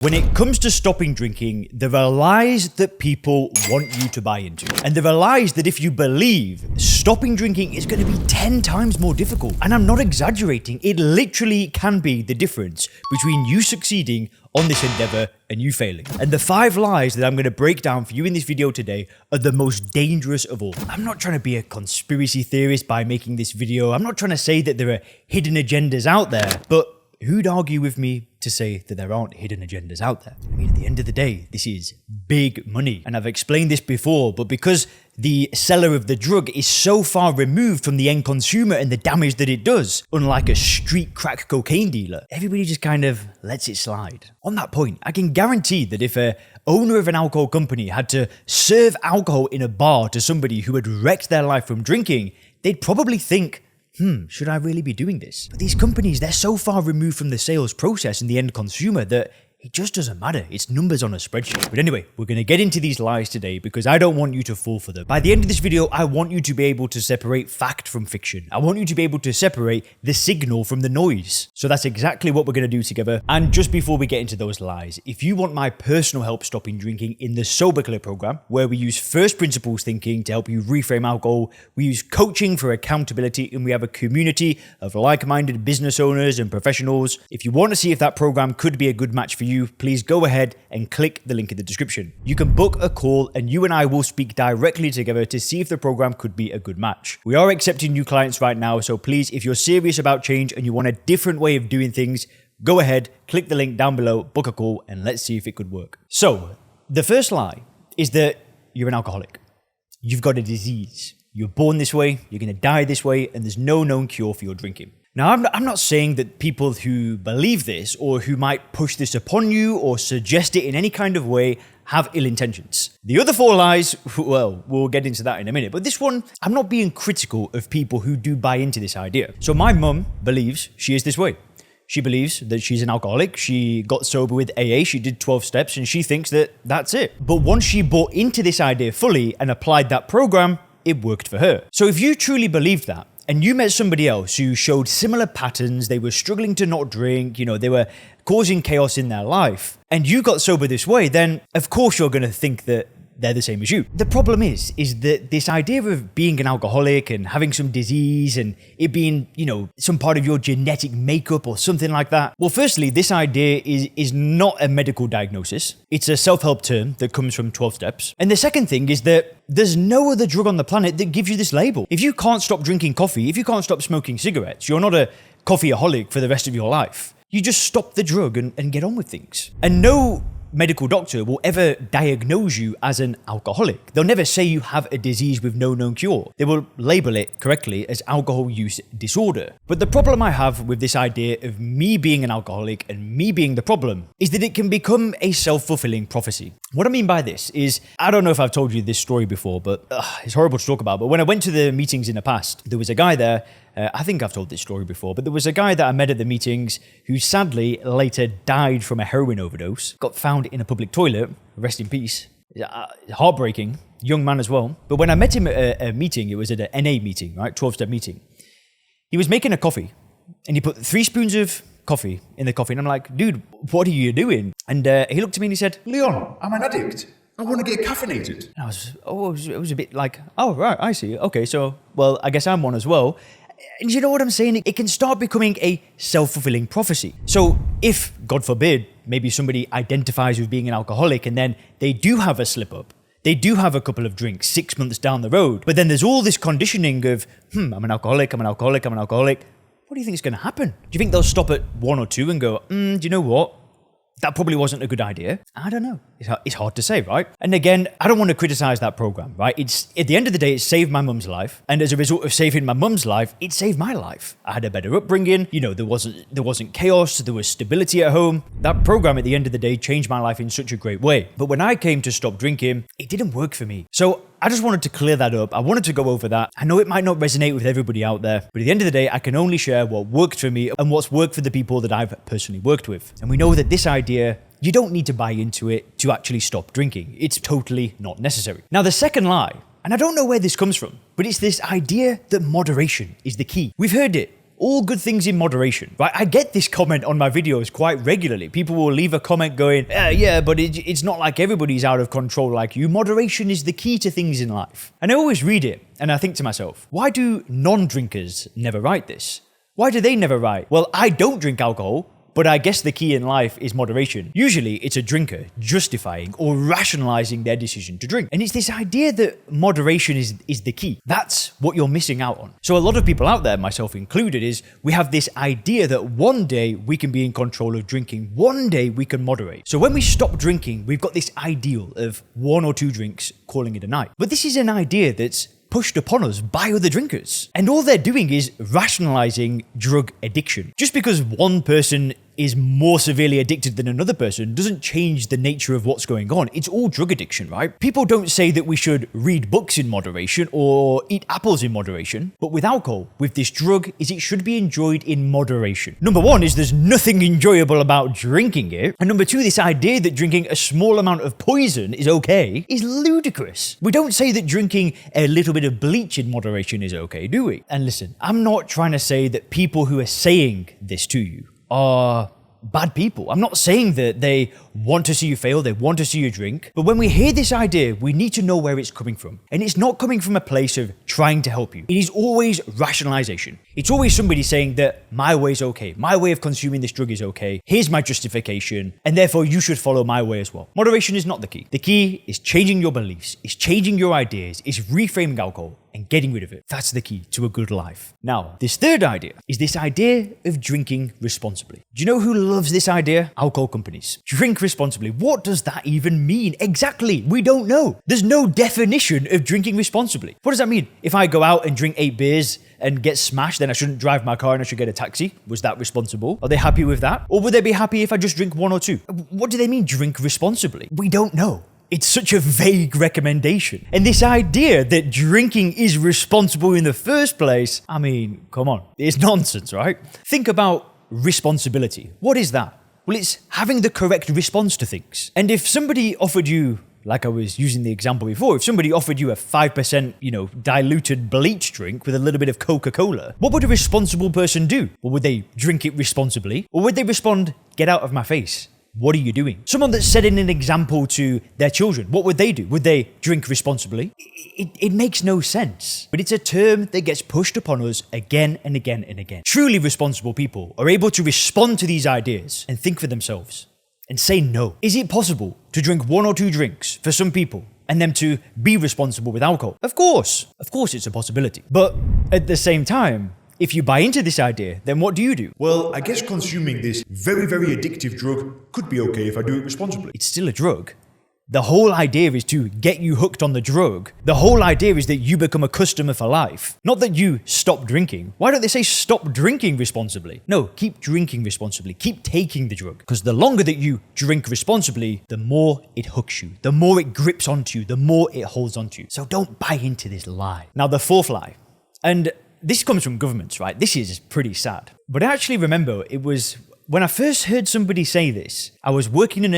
When it comes to stopping drinking, there are lies that people want you to buy into. And there are lies that if you believe, stopping drinking is going to be 10 times more difficult. And I'm not exaggerating, it literally can be the difference between you succeeding on this endeavor and you failing. And the 5 lies that I'm going to break down for you in this video today are the most dangerous of all. I'm not trying to be a conspiracy theorist by making this video. I'm not trying to say that there are hidden agendas out there, but who'd argue with me to say that there aren't hidden agendas out there? I mean, at the end of the day, this is big money. And I've explained this before, but because the seller of the drug is so far removed from the end consumer and the damage that it does, unlike a street crack cocaine dealer, everybody just kind of lets it slide. On that point, I can guarantee that if a owner of an alcohol company had to serve alcohol in a bar to somebody who had wrecked their life from drinking, they'd probably think, should I really be doing this? But these companies, they're so far removed from the sales process and the end consumer that it just doesn't matter. It's numbers on a spreadsheet. But anyway, we're going to get into these lies today because I don't want you to fall for them. By the end of this video, I want you to be able to separate fact from fiction. I want you to be able to separate the signal from the noise. So that's exactly what we're going to do together. And just before we get into those lies, if you want my personal help stopping drinking in the Sober Killer program, where we use first principles thinking to help you reframe alcohol, we use coaching for accountability, and we have a community of like-minded business owners and professionals. If you want to see if that program could be a good match for you, please go ahead and click the link in the description. You can book a call and you and I will speak directly together to see if the program could be a good match. We are accepting new clients right now, so please, if you're serious about change and you want a different way of doing things, go ahead, click the link down below, book a call, and let's see if it could work. So, the first lie is that you're an alcoholic. You've got a disease. You're born this way, you're going to die this way, and there's no known cure for your drinking. Now, I'm not saying that people who believe this or who might push this upon you or suggest it in any kind of way have ill intentions. The other 4 lies, well, we'll get into that in a minute. But this one, I'm not being critical of people who do buy into this idea. So my mum believes she is this way. She believes that she's an alcoholic. She got sober with AA. She did 12 steps and she thinks that that's it. But once she bought into this idea fully and applied that program, it worked for her. So if you truly believed that, and you met somebody else who showed similar patterns, they were struggling to not drink, they were causing chaos in their life, and you got sober this way, then of course you're going to think that they're the same as you. The problem is that this idea of being an alcoholic and having some disease and it being, some part of your genetic makeup or something like that. Well, firstly, this idea is not a medical diagnosis. It's a self-help term that comes from 12 steps. And the second thing is that there's no other drug on the planet that gives you this label. If you can't stop drinking coffee, if you can't stop smoking cigarettes, you're not a coffeeaholic for the rest of your life. You just stop the drug and get on with things. And no medical doctor will ever diagnose you as an alcoholic. They'll never say you have a disease with no known cure. They will label it correctly as alcohol use disorder. But the problem I have with this idea of me being an alcoholic and me being the problem is that it can become a self-fulfilling prophecy. What I mean by this is, I don't know if I've told you this story before, but it's horrible to talk about. But when I went to the meetings in the past, there was a guy there. I think I've told this story before, but there was a guy that I met at the meetings who sadly later died from a heroin overdose, got found in a public toilet, rest in peace. Heartbreaking, young man as well. But when I met him at a meeting, it was at an NA meeting, right? 12-step meeting. He was making a coffee and he put 3 spoons of coffee in the coffee. And I'm like, dude, what are you doing? And he looked at me and he said, Leon, I'm an addict. I want to get caffeinated. And it was a bit like, oh, right, I see. Okay, so, well, I guess I'm one as well. And you know what I'm saying? It can start becoming a self-fulfilling prophecy. So if, God forbid, maybe somebody identifies with being an alcoholic and then they do have a slip-up, they do have a couple of drinks 6 months down the road, but then there's all this conditioning of, I'm an alcoholic, I'm an alcoholic, I'm an alcoholic. What do you think is going to happen? Do you think they'll stop at 1 or 2 and go, do you know what? That probably wasn't a good idea. I don't know. It's hard to say, right? And again, I don't want to criticize that program, right? It's at the end of the day, it saved my mum's life. And as a result of saving my mum's life, it saved my life. I had a better upbringing. There wasn't chaos. There was stability at home. That program at the end of the day changed my life in such a great way. But when I came to stop drinking, it didn't work for me. So I just wanted to clear that up. I wanted to go over that. I know it might not resonate with everybody out there, but at the end of the day, I can only share what worked for me and what's worked for the people that I've personally worked with. And we know that this idea, you don't need to buy into it to actually stop drinking. It's totally not necessary. Now, the second lie, and I don't know where this comes from, but it's this idea that moderation is the key. We've heard it all good things in moderation, right? I get this comment on my videos quite regularly. People will leave a comment going, yeah, but it's not like everybody's out of control like you. Moderation is the key to things in life. And I always read it and I think to myself, why do non-drinkers never write this? Why do they never write, well, I don't drink alcohol, but I guess the key in life is moderation. Usually it's a drinker justifying or rationalizing their decision to drink. And it's this idea that moderation is the key. That's what you're missing out on. So a lot of people out there, myself included, is we have this idea that one day we can be in control of drinking. One day we can moderate. So when we stop drinking, we've got this ideal of 1 or 2 drinks, calling it a night. But this is an idea that's pushed upon us by other drinkers. And all they're doing is rationalizing drug addiction. Just because one person is more severely addicted than another person doesn't change the nature of what's going on. It's all drug addiction, right? People don't say that we should read books in moderation or eat apples in moderation, but with alcohol, with this drug, is it should be enjoyed in moderation. Number 1 is there's nothing enjoyable about drinking it. And number 2, this idea that drinking a small amount of poison is okay is ludicrous. We don't say that drinking a little bit of bleach in moderation is okay, do we? And listen, I'm not trying to say that people who are saying this to you are bad people. I'm not saying that they want to see you fail, they want to see you drink. But when we hear this idea, we need to know where it's coming from. And it's not coming from a place of trying to help you. It is always rationalization. It's always somebody saying that my way is okay. My way of consuming this drug is okay. Here's my justification. And therefore you should follow my way as well. Moderation is not the key. The key is changing your beliefs, is changing your ideas, is reframing alcohol and getting rid of it. That's the key to a good life. Now, this third idea is this idea of drinking responsibly. Do you know who loves this idea? Alcohol companies. Drink responsibly. What does that even mean? Exactly. We don't know. There's no definition of drinking responsibly. What does that mean? If I go out and drink 8 beers and get smashed, then I shouldn't drive my car and I should get a taxi. Was that responsible? Are they happy with that? Or would they be happy if I just drink 1 or 2? What do they mean drink responsibly? We don't know. It's such a vague recommendation. And this idea that drinking is responsible in the first place, I mean, come on, it's nonsense, right? Think about responsibility. What is that? Well, it's having the correct response to things. And if somebody offered you, like I was using the example before, if somebody offered you a 5%, diluted bleach drink with a little bit of Coca-Cola, what would a responsible person do? Well, would they drink it responsibly? Or would they respond, get out of my face? What are you doing? Someone that's setting an example to their children, what would they do? Would they drink responsibly? It makes no sense. But it's a term that gets pushed upon us again and again and again. Truly responsible people are able to respond to these ideas and think for themselves and say no. Is it possible to drink 1 or 2 drinks for some people and them to be responsible with alcohol? Of course it's a possibility. But at the same time, if you buy into this idea, then what do? Well, I guess consuming this very, very addictive drug could be okay if I do it responsibly. It's still a drug. The whole idea is to get you hooked on the drug. The whole idea is that you become a customer for life. Not that you stop drinking. Why don't they say stop drinking responsibly? No, keep drinking responsibly. Keep taking the drug. Because the longer that you drink responsibly, the more it hooks you. The more it grips onto you. The more it holds onto you. So don't buy into this lie. Now, the 4th lie. And this comes from governments, right? This is pretty sad. But I actually remember it was when I first heard somebody say this, I was working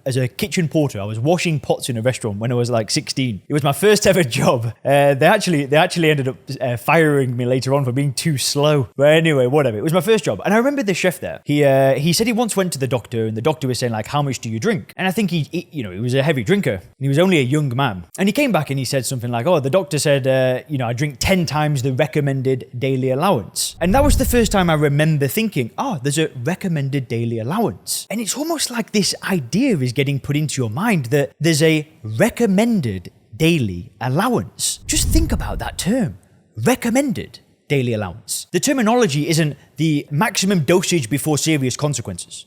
as a kitchen porter. I was washing pots in a restaurant when I was like 16. It was my first ever job. They actually ended up firing me later on for being too slow. But anyway, whatever. It was my first job. And I remember the chef there. He said he once went to the doctor and the doctor was saying like, how much do you drink? And I think he was a heavy drinker and he was only a young man. And he came back and he said something like, oh, the doctor said, I drink 10 times the recommended daily allowance. And that was the first time I remember thinking, there's a recommended daily allowance. And it's almost like this idea is getting put into your mind that there's a recommended daily allowance. Just think about that term, recommended daily allowance. The terminology isn't the maximum dosage before serious consequences,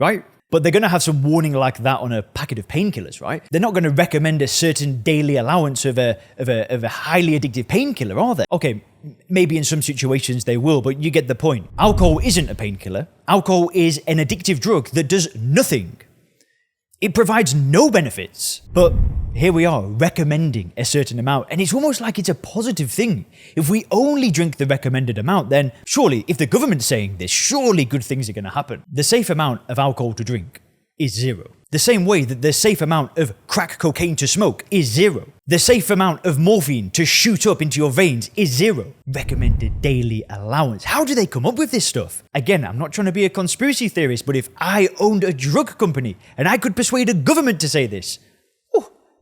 right? But they're going to have some warning like that on a packet of painkillers, right? They're not going to recommend a certain daily allowance of a highly addictive painkiller, are they? Okay, maybe in some situations they will, but you get the point. Alcohol isn't a painkiller. Alcohol is an addictive drug that does nothing. It provides no benefits, but here we are recommending a certain amount. And it's almost like it's a positive thing. If we only drink the recommended amount, then surely, if the government's saying this, surely good things are going to happen. The safe amount of alcohol to drink is 0. The same way that the safe amount of crack cocaine to smoke is 0. The safe amount of morphine to shoot up into your veins is 0. Recommended daily allowance. How do they come up with this stuff? Again, I'm not trying to be a conspiracy theorist, but if I owned a drug company and I could persuade a government to say this,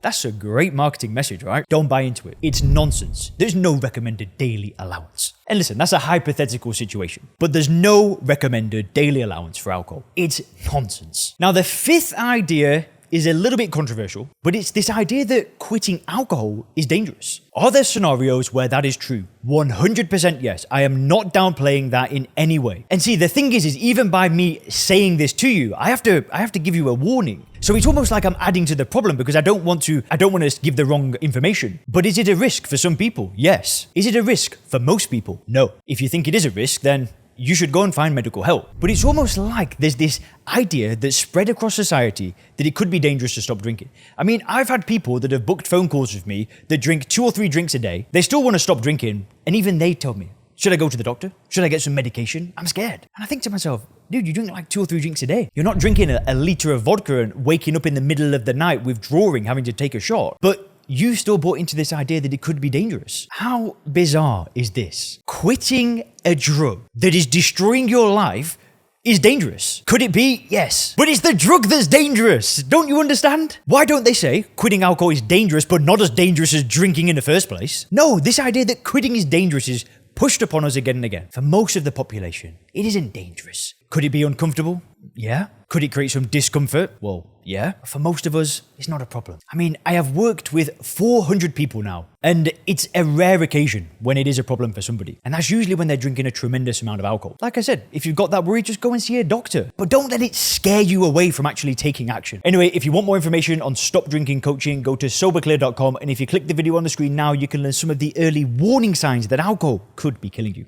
that's a great marketing message, right? Don't buy into it. It's nonsense. There's no recommended daily allowance. And listen, that's a hypothetical situation, but there's no recommended daily allowance for alcohol. It's nonsense. Now, the fifth idea is a little bit controversial, but it's this idea that quitting alcohol is dangerous. Are there scenarios where that is true? 100% yes. I am not downplaying that in any way. And see, the thing is even by me saying this to you, I have to give you a warning. So it's almost like I'm adding to the problem because I don't want to give the wrong information. But is it a risk for some people? Yes. Is it a risk for most people? No. If you think it is a risk, then you should go and find medical help. But it's almost like there's this idea that's spread across society that it could be dangerous to stop drinking. I mean, I've had people that have booked phone calls with me that drink 2 or 3 drinks a day. They still want to stop drinking. And even they tell me, should I go to the doctor? Should I get some medication? I'm scared. And I think to myself, dude, you drink like 2 or 3 drinks a day. You're not drinking a liter of vodka and waking up in the middle of the night withdrawing, having to take a shot. But you still bought into this idea that it could be dangerous. How bizarre is this? Quitting a drug that is destroying your life is dangerous. Could it be? Yes. But it's the drug that's dangerous. Don't you understand? Why don't they say quitting alcohol is dangerous, but not as dangerous as drinking in the first place? No, this idea that quitting is dangerous is pushed upon us again and again. For most of the population, it isn't dangerous. Could it be uncomfortable? Yeah. Could it create some discomfort? Well, yeah. For most of us, it's not a problem. I mean, I have worked with 400 people now, and it's a rare occasion when it is a problem for somebody. And that's usually when they're drinking a tremendous amount of alcohol. Like I said, if you've got that worry, just go and see a doctor. But don't let it scare you away from actually taking action. Anyway, if you want more information on stop drinking coaching, go to soberclear.com. And if you click the video on the screen now, you can learn some of the early warning signs that alcohol could be killing you.